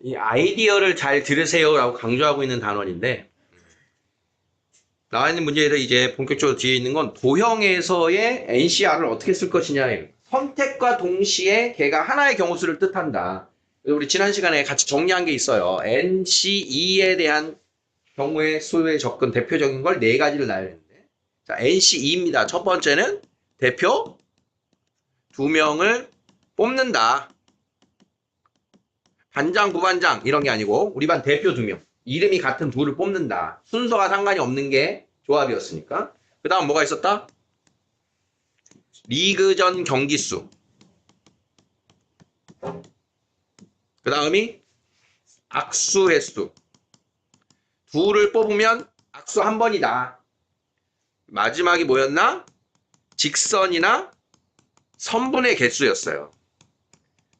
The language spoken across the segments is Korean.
이 아이디어를 잘 들으세요라고 강조하고 있는 단원인데 나와 있는 문제에서 이제 본격적으로 뒤에 있는 건 도형에서의 NCR을 어떻게 쓸 것이냐. 선택과 동시에 걔가 하나의 경우수를 뜻한다. 우리 지난 시간에 같이 정리한 게 있어요. NC2에 대한 경우의 수의 접근 대표적인 걸 네 가지를 나열했는데 자, NC2입니다. 첫 번째는 대표 두 명을 뽑는다. 반장, 부반장 이런 게 아니고 우리 반 대표 두 명. 이름이 같은 둘을 뽑는다. 순서가 상관이 없는 게 조합이었으니까. 그 다음 뭐가 있었다? 리그전 경기수. 그 다음이 악수 횟수. 둘을 뽑으면 악수 한 번이다. 마지막이 뭐였나? 직선이나 선분의 개수였어요.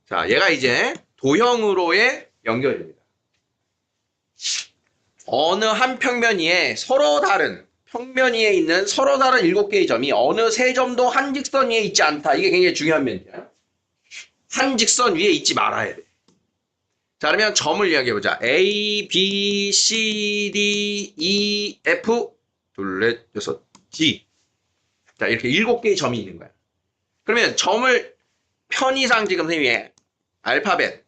자, 얘가 이제 도형으로의 연결입니다. 어느 한 평면 위에 서로 다른 평면 위에 있는 서로 다른 7개의 점이 어느 세 점도 한 직선 위에 있지 않다. 이게 굉장히 중요한 멘트야. 한 직선 위에 있지 말아야 돼. 자, 그러면 점을 이야기해보자. A, B, C, D, E, F, 둘, 넷, 여섯, D. 자, 이렇게 7개의 점이 있는 거야. 그러면 점을 편의상 지금 선생님이 알파벳.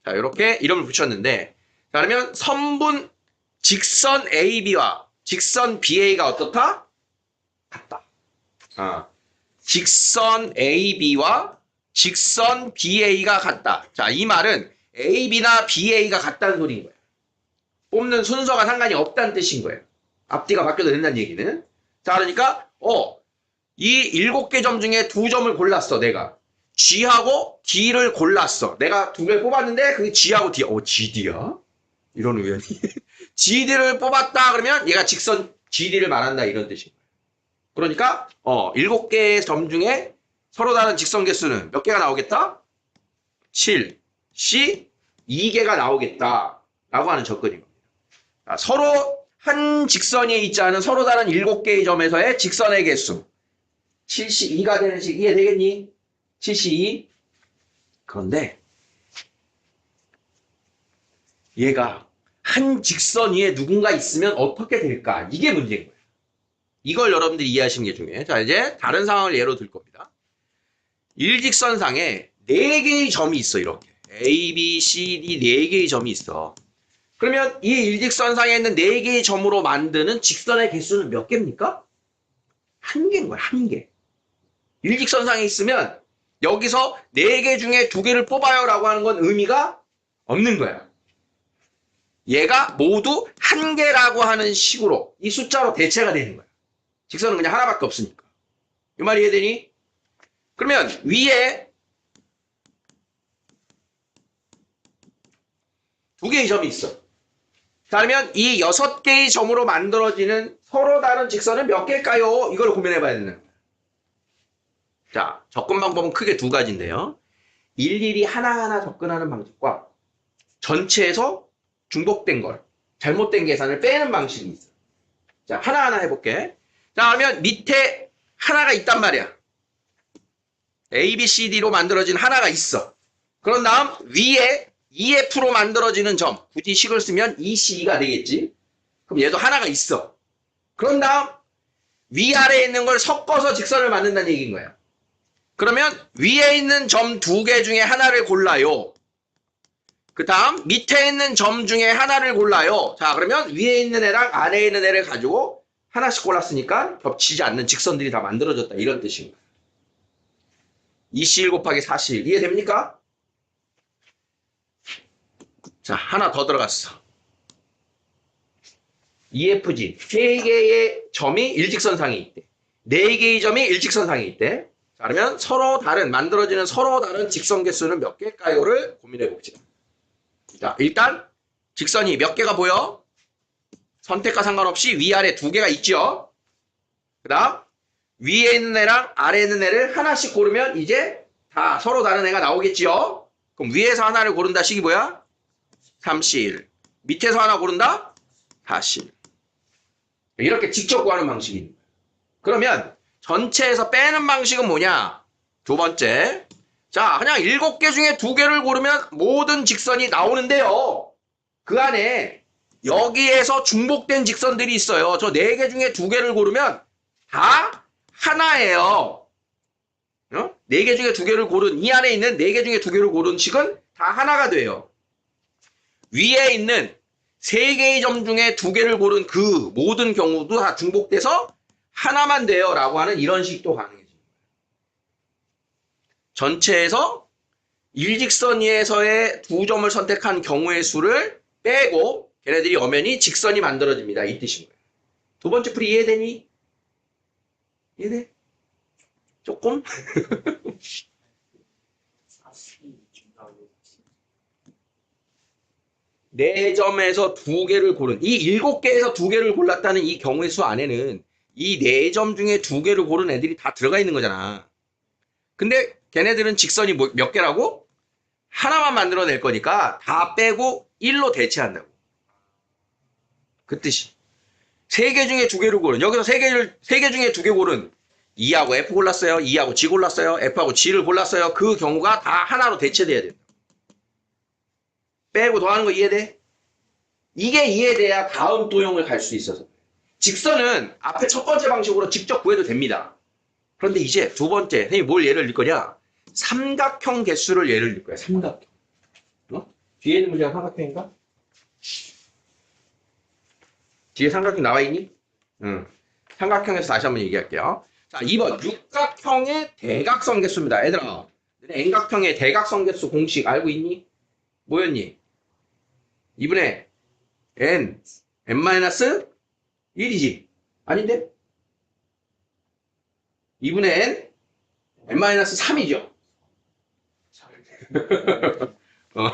자, 이렇게 이름을 붙였는데, 자, 그러면 선분 직선 AB와 직선 BA가 어떻다? 같다. 직선 AB와 직선 BA가 같다. 자, 이 말은 AB나 BA가 같다는 소리인 거예요. 뽑는 순서가 상관이 없다는 뜻인 거예요. 앞뒤가 바뀌어도 된다는 얘기는. 자, 그러니까 이 7개 점 중에 2점을 골랐어, 내가. G하고 D를 골랐어. 내가 2개를 뽑았는데 그게 G하고 D. GD야? 이런 우연히. GD를 뽑았다 그러면 얘가 직선 GD를 말한다 이런 뜻인 거예요. 그러니까 7개의 점 중에 서로 다른 직선 개수는 몇 개가 나오겠다? 7, C 2개가 나오겠다 라고 하는 접근인 겁니다. 서로 한 직선에 있지 않은 서로 다른 7개의 점에서의 직선의 개수 7C2가 되는 식 이해되겠니? 7C2. 그런데 얘가 한 직선 위에 누군가 있으면 어떻게 될까? 이게 문제인 거예요. 이걸 여러분들이 이해하시는 게 중요해요. 자, 이제 다른 상황을 예로 들 겁니다. 일직선상에 4개의 점이 있어, 이렇게. A, B, C, D 4개의 점이 있어. 그러면 이 일직선상에 있는 4개의 점으로 만드는 직선의 개수는 몇 개입니까? 1개인 거야, 1개. 일직선상에 있으면 여기서 4개 중에 2개를 뽑아요 라고 하는 건 의미가 없는 거야. 얘가 모두 1개라고 하는 식으로 이 숫자로 대체가 되는 거야. 직선은 그냥 하나밖에 없으니까. 이 말 이해되니? 그러면 위에 2개의 점이 있어. 자, 그러면 이 6개의 점으로 만들어지는 서로 다른 직선은 몇 개일까요? 이걸 고민해 봐야 되는 거야. 자, 접근 방법은 크게 2가지인데요. 일일이 하나하나 접근하는 방식과 전체에서 중복된 걸, 잘못된 계산을 빼는 방식이 있어. 자, 하나하나 해볼게. 자, 그러면 밑에 하나가 있단 말이야. A, B, C, D로 만들어진 하나가 있어. 그런 다음 위에 EF로 만들어지는 점, 굳이 식을 쓰면 EC가 되겠지. 그럼 얘도 하나가 있어. 그런 다음 위아래에 있는 걸 섞어서 직선을 만든다는 얘기인 거야. 그러면 위에 있는 점 2개 중에 하나를 골라요. 그 다음 밑에 있는 점 중에 하나를 골라요. 자, 그러면 위에 있는 애랑 아래에 있는 애를 가지고 하나씩 골랐으니까 겹치지 않는 직선들이 다 만들어졌다. 이런 뜻인 거야. 2C1 곱하기 4C1 이해됩니까? 자, 하나 더 들어갔어. EFG 3개의 점이 일직선상에 있대. 4개의 점이 일직선상에 있대. 자, 그러면 서로 다른 만들어지는 서로 다른 직선 개수는 몇 개일까요를 고민해 봅시다. 자, 일단 직선이 몇 개가 보여? 선택과 상관없이 위아래 2개가 있죠. 그 다음 위에 있는 애랑 아래에 있는 애를 하나씩 고르면 이제 다 서로 다른 애가 나오겠지요. 그럼 위에서 하나를 고른다 식이 뭐야? 3C1. 밑에서 하나 고른다? 4C1. 이렇게 직접 구하는 방식입니다. 그러면 전체에서 빼는 방식은 뭐냐? 두 번째, 자, 그냥 7개 중에 2개를 고르면 모든 직선이 나오는데요. 그 안에 여기에서 중복된 직선들이 있어요. 저 4개 중에 2개를 고르면 다 하나예요. 4개 중에 2개를 고른, 이 안에 있는 4개 중에 2개를 고른 식은 다 하나가 돼요. 위에 있는 3개의 점 중에 2개를 고른 그 모든 경우도 다 중복돼서 하나만 돼요. 라고 하는 이런 식도 가능해집니다. 전체에서 일직선 위에서의 2점을 선택한 경우의 수를 빼고 걔네들이 엄연히 직선이 만들어집니다. 이 뜻인 거예요. 두 번째 풀이 이해되니? 이해돼? 조금? 네 점에서 2개를 고른, 이 7개에서 2개를 골랐다는 이 경우의 수 안에는 이 4점 중에 2개를 고른 애들이 다 들어가 있는 거잖아. 근데 걔네들은 직선이 몇 개라고? 하나만 만들어낼 거니까 다 빼고 1로 대체한다고. 그 뜻이. 3개 중에 2개를 고른, 여기서 3개 중에 2개 고른 2하고 F 골랐어요. 2하고 G 골랐어요. F하고 G를 골랐어요. 그 경우가 다 하나로 대체돼야 된다. 빼고 더하는 거 이해돼? 이게 이해돼야 다음 도형을 갈 수 있어서. 직선은 앞에 첫 번째 방식으로 직접 구해도 됩니다. 그런데 이제 두 번째, 선생님 뭘 예를 들 거냐? 삼각형 개수를 예를 들 거야. 삼각형. 뒤에 있는 문제가 삼각형인가? 뒤에 삼각형 나와 있니? 응. 삼각형에서 다시 한번 얘기할게요. 자, 2번 육각형의 대각선 개수입니다. 얘들아, N각형의 대각선 개수 공식 알고 있니? 뭐였니? 2분의 n-1이지? 아닌데? 2분의 n-3이죠? 어.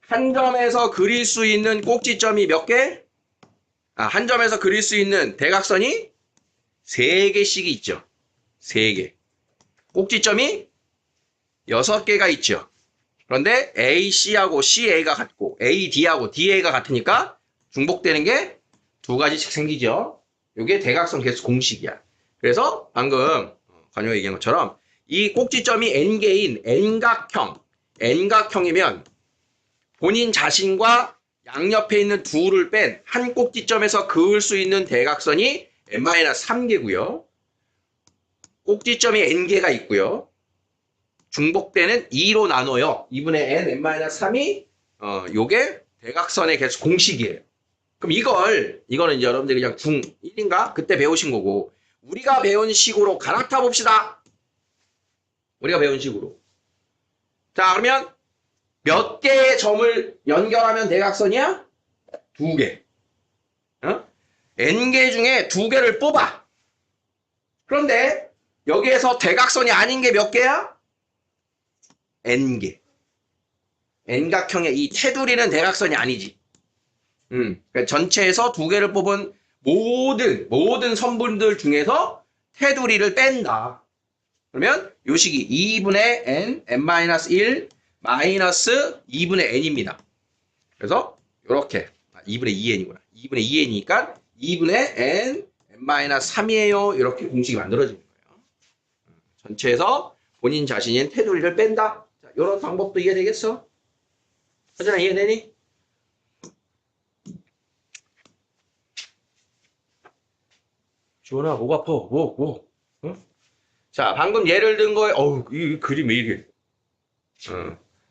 한 점에서 그릴 수 있는 꼭지점이 몇 개? 한 점에서 그릴 수 있는 대각선이 3개씩이 있죠. 3개. 꼭지점이 6개가 있죠. 그런데 AC하고 CA가 같고 AD하고 DA가 같으니까 중복되는 게 2가지씩 생기죠. 이게 대각선 개수 공식이야. 그래서 방금 관yo가 얘기한 것처럼 이 꼭지점이 N개인 N각형이면 본인 자신과 양옆에 있는 둘을 뺀 한 꼭지점에서 그을 수 있는 대각선이 n-3개고요. 꼭지점이 n개가 있고요. 중복되는 2로 나눠요. 2분의 n-3이 요게 대각선의 개수 공식이에요. 그럼 이거는 이제 여러분들이 그냥 중1인가? 그때 배우신 거고 우리가 배운 식으로 갈아타 봅시다. 우리가 배운 식으로. 자, 그러면 몇 개의 점을 연결하면 대각선이야? 2개. n개 중에 2개를 뽑아. 그런데 여기에서 대각선이 아닌 게 몇 개야? n개. n각형의 이 테두리는 대각선이 아니지. 그러니까 전체에서 2개를 뽑은 모든 선분들 중에서 테두리를 뺀다. 그러면 요 식이 2분의 n-1 마이너스 2분의 n입니다. 그래서 이렇게 2분의 2n이구나. 2분의 2n이니까 2분의 n-3이에요. 이렇게 공식이 만들어지는 거예요. 전체에서 본인 자신인 테두리를 뺀다. 자, 이런 방법도 이해되겠어? 하진아 이해되니? 지원아 목 아파. 목. 응? 자, 방금 예를 든 거에 이 그림 왜 이렇게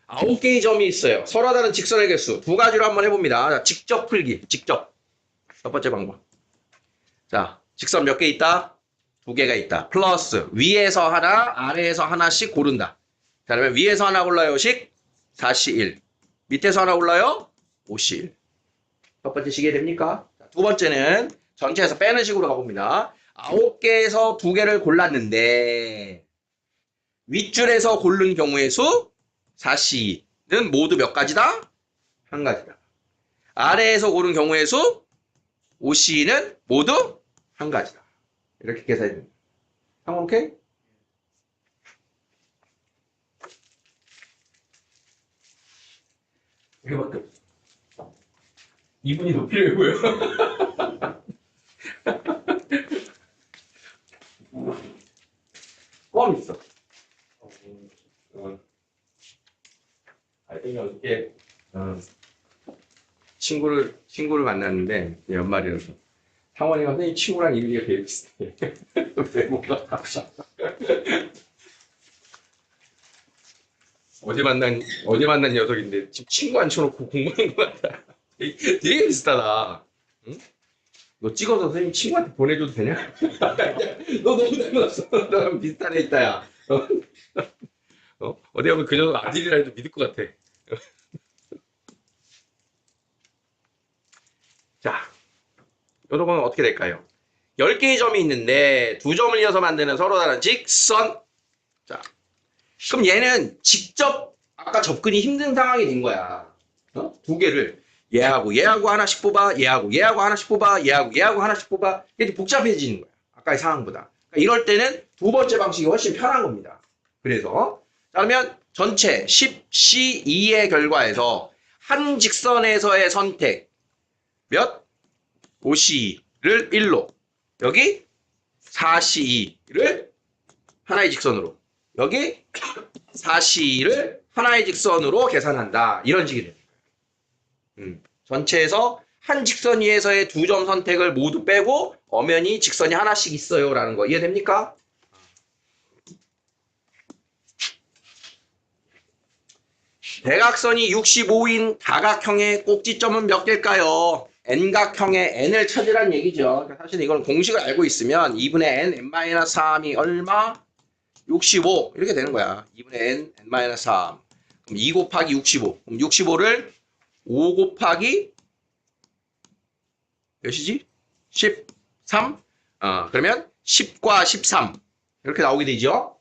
9개의 점이 있어요. 서로 다른 직선의 개수 2가지로 한번 해봅니다. 자, 직접 풀기. 직접. 첫 번째 방법. 자, 직선 몇 개 있다? 2개가 있다. 플러스 위에서 하나, 아래에서 하나씩 고른다. 자, 그러면 위에서 하나 골라요. 식 4C1. 밑에서 하나 골라요. 5C1. 첫 번째 식이 됩니까? 자, 두 번째는 전체에서 빼는 식으로 가봅니다. 9개에서 2개를 골랐는데 윗줄에서 고른 경우의 수 4C는 모두 몇 가지다? 한 가지다. 아래에서 고른 경우의 수 5C는 모두 한 가지다. 이렇게 계산해 줍니다. 상황 오케이? 이거밖에 없어. 이분이 더 필요해 보여. 처음 있어. 하여튼 어떻게 친구를 만났는데 연말이라서 상원이가 선생님 친구랑 이미지가 되게 비슷해. 외모가 다 어제 만난 녀석인데 지금 친구 앉혀놓고 공부하는 것 같아. 되게 비슷하다. 응? 너 찍어서 선생님 친구한테 보내줘도 되냐? 너 너무 닮았어. 너랑 비슷한 애 있다, 야. 어디 가면 그 녀석 아들이라 해도 믿을 것 같아. 자, 요런 어떻게 될까요? 10개의 점이 있는데 2점을 이어서 만드는 서로 다른 직선. 자, 그럼 얘는 직접 아까 접근이 힘든 상황이 된 거야. 두 개를 얘하고 하나씩 뽑아, 얘하고 하나씩 뽑아, 얘하고 하나씩 뽑아. 이게 복잡해지는 거야. 아까의 상황보다. 그러니까 이럴 때는 두 번째 방식이 훨씬 편한 겁니다. 그래서 자, 그러면 전체 10C2의 결과에서 한 직선에서의 선택 몇? 5C2를 1로 여기 4C2를 하나의 직선으로 여기 4C2를 하나의 직선으로 계산한다. 이런 식이 됩니다. 전체에서 한 직선 위에서의 2점 선택을 모두 빼고 엄연히 직선이 하나씩 있어요 라는 거 이해됩니까? 대각선이 65인 다각형의 꼭지점은 몇 개일까요? n각형의 n을 찾으란 얘기죠. 사실 이건 공식을 알고 있으면 2분의 n, n-3이 얼마? 65 이렇게 되는 거야. 2분의 n, n-3 그럼 2 곱하기 65 그럼 65를 5 곱하기 몇이지? 13? 그러면 10과 13 이렇게 나오게 되죠.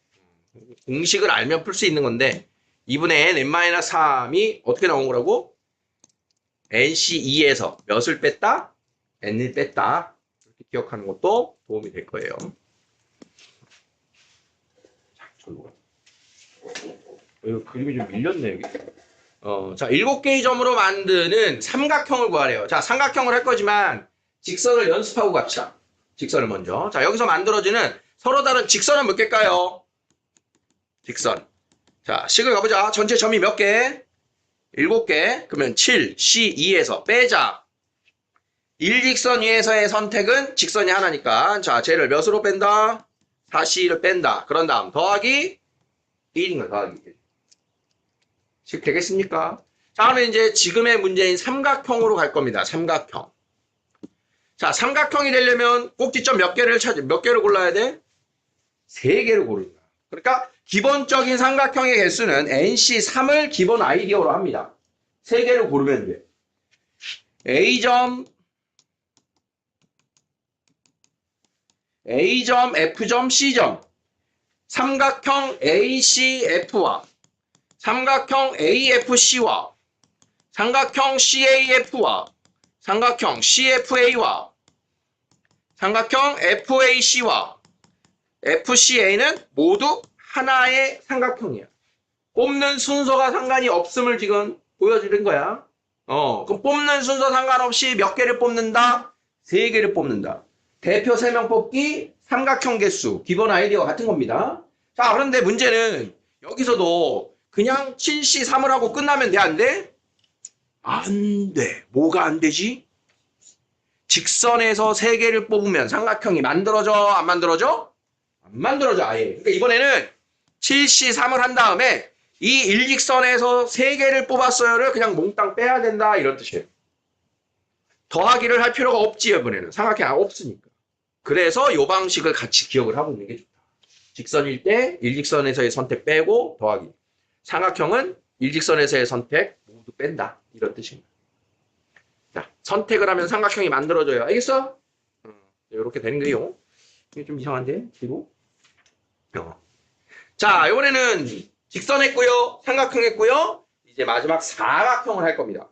공식을 알면 풀 수 있는 건데 2분의 n, n-3이 어떻게 나온 거라고? nc2에서 몇을 뺐다? n을 뺐다. 이렇게 기억하는 것도 도움이 될 거예요. 자, 저기로 그림이 좀 밀렸네 여기. 자, 7개의 점으로 만드는 삼각형을 구하래요. 자, 삼각형을 할 거지만 직선을 연습하고 갑시다. 직선을 먼저. 자, 여기서 만들어지는 서로 다른 직선은 몇 개일까요? 직선. 자, 식을 가보자. 전체 점이 몇 개? 7개. 그러면 7, C2에서 빼자. 일직선 위에서의 선택은 직선이 하나니까. 자, 쟤를 몇으로 뺀다? 4C를 뺀다. 그런 다음 더하기 1인 거야, 더하기 1. 식 되겠습니까? 자, 그러면 이제 지금의 문제인 삼각형으로 갈 겁니다. 삼각형. 자, 삼각형이 되려면 꼭지점 몇 개를 골라야 돼? 3개를 고르는 거야. 그러니까 기본적인 삼각형의 개수는 NC3을 기본 아이디어로 합니다. 3개를 고르면 돼. A점, F점, C점. 삼각형 ACF와 삼각형 AFC와 삼각형 CAF와 삼각형 CFA와 삼각형 FAC와 FCA는 모두 하나의 삼각형이야. 뽑는 순서가 상관이 없음을 지금 보여주는 거야. 그럼 뽑는 순서 상관없이 몇 개를 뽑는다? 3개를 뽑는다. 대표 3명 뽑기, 삼각형 개수, 기본 아이디어가 같은 겁니다. 자, 그런데 문제는 여기서도 그냥 7C3을 하고 끝나면 돼, 안 돼? 안 돼. 뭐가 안 되지? 직선에서 3개를 뽑으면 삼각형이 만들어져, 안 만들어져? 안 만들어져, 아예. 그러니까 이번에는 7C3을 한 다음에 이 일직선에서 3개를 뽑았어요를 그냥 몽땅 빼야 된다, 이런 뜻이에요. 더하기를 할 필요가 없지, 이번에는. 삼각형 없으니까. 그래서 이 방식을 같이 기억을 하고 있는 게 좋다. 직선일 때 일직선에서의 선택 빼고 더하기. 삼각형은 일직선에서의 선택 모두 뺀다. 이런 뜻입니다. 자, 선택을 하면 삼각형이 만들어져요. 알겠어? 이렇게 되는 거예요. 이게 좀 이상한데? 뒤로. 자, 이번에는 직선 했고요. 삼각형 했고요. 이제 마지막 사각형을 할 겁니다.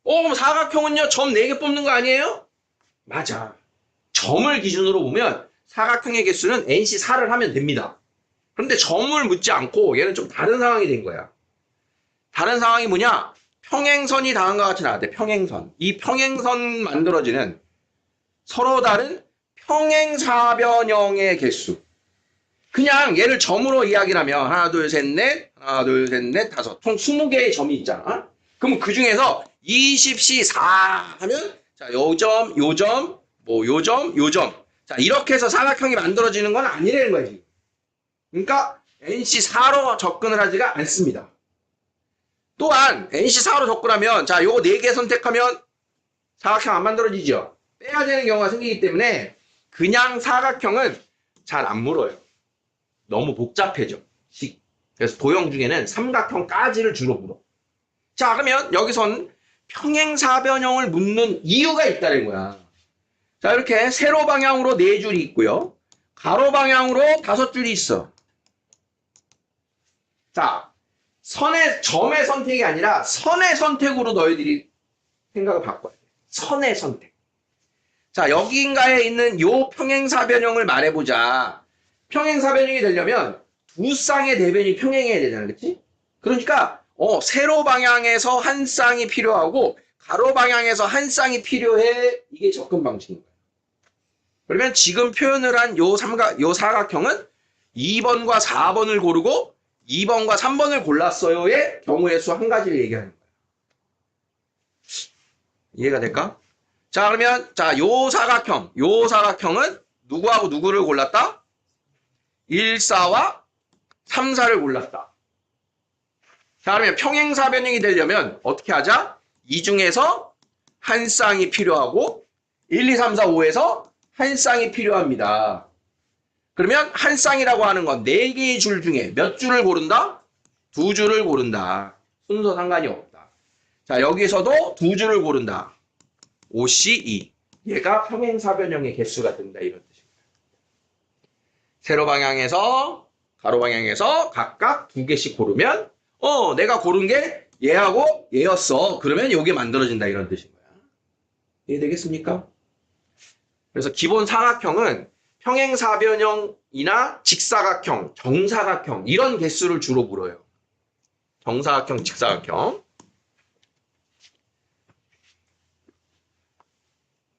그럼 사각형은요, 점 4개 뽑는 거 아니에요? 맞아. 점을 기준으로 보면 사각형의 개수는 NC4를 하면 됩니다. 그런데 점을 묻지 않고 얘는 좀 다른 상황이 된 거야. 다른 상황이 뭐냐? 평행선이 다음과 같이 나왔대. 평행선. 이 평행선 만들어지는 서로 다른 평행사변형의 개수. 그냥 얘를 점으로 이야기를 하면 하나, 둘, 셋, 넷, 하나, 둘, 셋, 넷, 다섯. 총 20개의 점이 있잖아. 그럼 그 중에서 20시 4 하면 자, 요 점, 요 점, 뭐 요 점, 요 점. 자, 이렇게 해서 사각형이 만들어지는 건 아니라는 거지. 그러니까 NC4로 접근을 하지가 않습니다. 또한 NC4로 접근하면 자, 요거 4개 선택하면 사각형 안 만들어지죠. 빼야 되는 경우가 생기기 때문에 그냥 사각형은 잘 안 물어요. 너무 복잡해져. 그래서 도형 중에는 삼각형까지를 주로 물어. 자, 그러면 여기선 평행사변형을 묻는 이유가 있다는 거야. 자, 이렇게 세로 방향으로 4줄이 있고요. 가로 방향으로 5줄이 있어. 자, 점의 선택이 아니라 선의 선택으로 너희들이 생각을 바꿔야 돼. 선의 선택. 자, 여기인가에 있는 요 평행사변형을 말해보자. 평행사변형이 되려면 두 쌍의 대변이 평행해야 되잖아, 그렇지? 그러니까 세로 방향에서 한 쌍이 필요하고 가로 방향에서 한 쌍이 필요해. 이게 접근 방식인 거야. 그러면 지금 표현을 한 요 사각형은 2번과 4번을 고르고 2번과 3번을 골랐어요의 경우의 수 한 가지를 얘기하는 거야. 이해가 될까? 자, 그러면 자, 요 사각형은 누구하고 누구를 골랐다? 1, 4와 3, 4를 골랐다. 자, 그러면 평행사변형이 되려면 어떻게 하자? 이 중에서 한 쌍이 필요하고 1, 2, 3, 4, 5에서 한 쌍이 필요합니다. 그러면 한 쌍이라고 하는 건 4개의 줄 중에 몇 줄을 고른다? 2줄을 고른다. 순서 상관이 없다. 자, 여기서도 2줄을 고른다. 5C2. 얘가 평행사변형의 개수가 된다. 이런 뜻입니다. 세로 방향에서 가로 방향에서 각각 2개씩 고르면 내가 고른 게 얘하고 얘였어. 그러면 요게 만들어진다. 이런 뜻인 거야. 이해되겠습니까? 그래서 기본 사각형은 평행사변형이나 직사각형, 정사각형 이런 개수를 주로 물어요. 정사각형, 직사각형.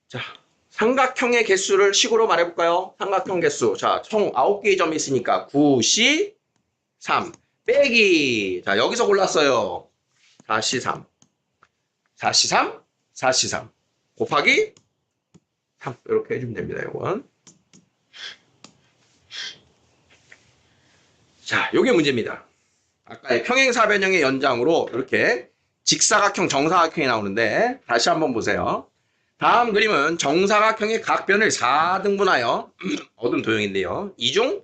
자, 삼각형의 개수를 식으로 말해볼까요? 삼각형 개수. 자, 총 9개의 점이 있으니까 9C 3 빼기. 자, 여기서 골랐어요. 4C 3. 4C 3, 4C 3 곱하기 3. 이렇게 해주면 됩니다. 이건. 자, 요게 문제입니다. 아까의 평행사변형의 연장으로 이렇게 직사각형, 정사각형이 나오는데 다시 한번 보세요. 다음 그림은 정사각형의 각변을 4등분하여 얻은 도형인데요. 이 중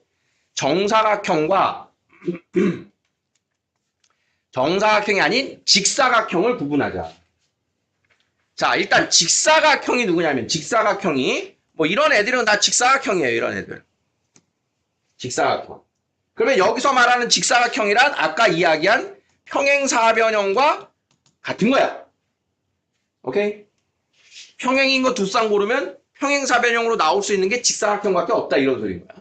정사각형과 정사각형이 아닌 직사각형을 구분하자. 자, 일단 직사각형이 누구냐면 직사각형이 뭐 이런 애들은 다 직사각형이에요. 이런 애들. 직사각형. 그러면 여기서 말하는 직사각형이란 아까 이야기한 평행사변형과 같은 거야. 오케이? 평행인 거 두 쌍 고르면 평행사변형으로 나올 수 있는 게 직사각형밖에 없다. 이런 소리인 거야.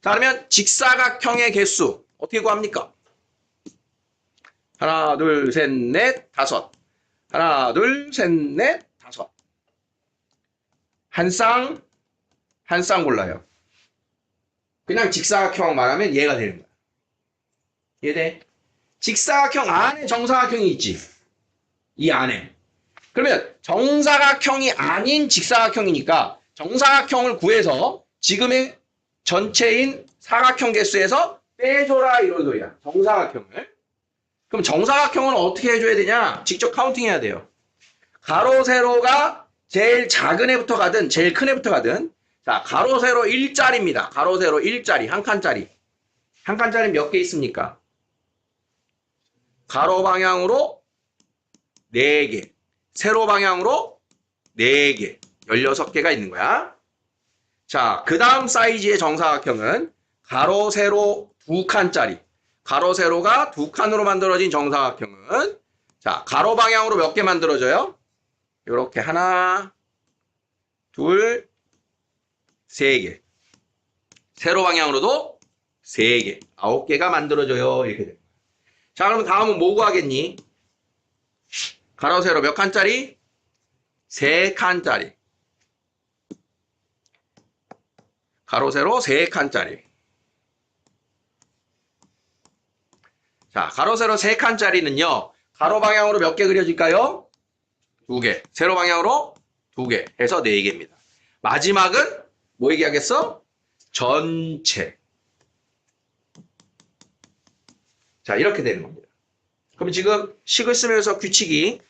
자, 그러면 직사각형의 개수 어떻게 구합니까? 하나, 둘, 셋, 넷, 다섯. 하나, 둘, 셋, 넷, 다섯. 한 쌍 골라요. 그냥 직사각형 말하면 얘가 되는 거야. 이해돼? 직사각형 안에 정사각형이 있지. 이 안에. 그러면 정사각형이 아닌 직사각형이니까 정사각형을 구해서 지금의 전체인 사각형 개수에서 빼줘라 이런 소리야. 정사각형을. 그럼 정사각형은 어떻게 해줘야 되냐? 직접 카운팅 해야 돼요. 가로, 세로가 제일 작은 애부터 가든 제일 큰 애부터 가든 자, 가로, 세로 1짜리입니다. 가로, 세로 1짜리, 한 칸짜리. 한 칸짜리 몇 개 있습니까? 가로 방향으로 4개. 세로 방향으로 4개. 16개가 있는 거야. 자, 그 다음 사이즈의 정사각형은 가로, 세로 2칸짜리. 가로, 세로가 2칸으로 만들어진 정사각형은 자, 가로 방향으로 몇 개 만들어져요? 이렇게 하나, 둘, 3개. 세로 방향으로도 3개. 9개가 만들어져요. 이렇게 됩니다. 자, 그럼 다음은 뭐 구하겠니? 가로, 세로 몇 칸짜리? 3칸짜리. 가로, 세로 3칸짜리. 자, 가로, 세로 3칸짜리는요. 가로 방향으로 몇 개 그려질까요? 2개. 세로 방향으로 2개. 해서 4개입니다. 마지막은 뭐 얘기하겠어? 전체. 자, 이렇게 되는 겁니다. 그럼 지금 식을 쓰면서 규칙이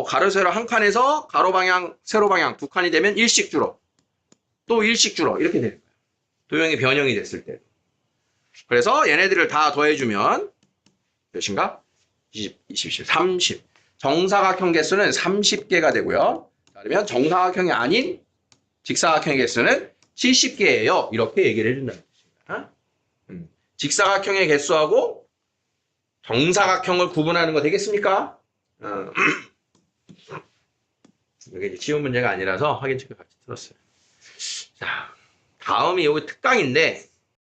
가로, 세로 한 칸에서 가로 방향, 세로 방향 2칸이 되면 1씩 줄어. 또 1씩 줄어. 이렇게 되는 거예요. 도형이 변형이 됐을 때. 그래서 얘네들을 다 더해주면 몇인가? 20, 20, 30. 정사각형 개수는 30개가 되고요. 그러면 정사각형이 아닌 직사각형의 개수는 70개예요. 이렇게 얘기를 해준다는 뜻입니다. 직사각형의 개수하고 정사각형을 구분하는 거 되겠습니까? 이게 이제 지운 문제가 아니라서 확인 체크 같이 틀었어요. 자, 다음이 여기 특강인데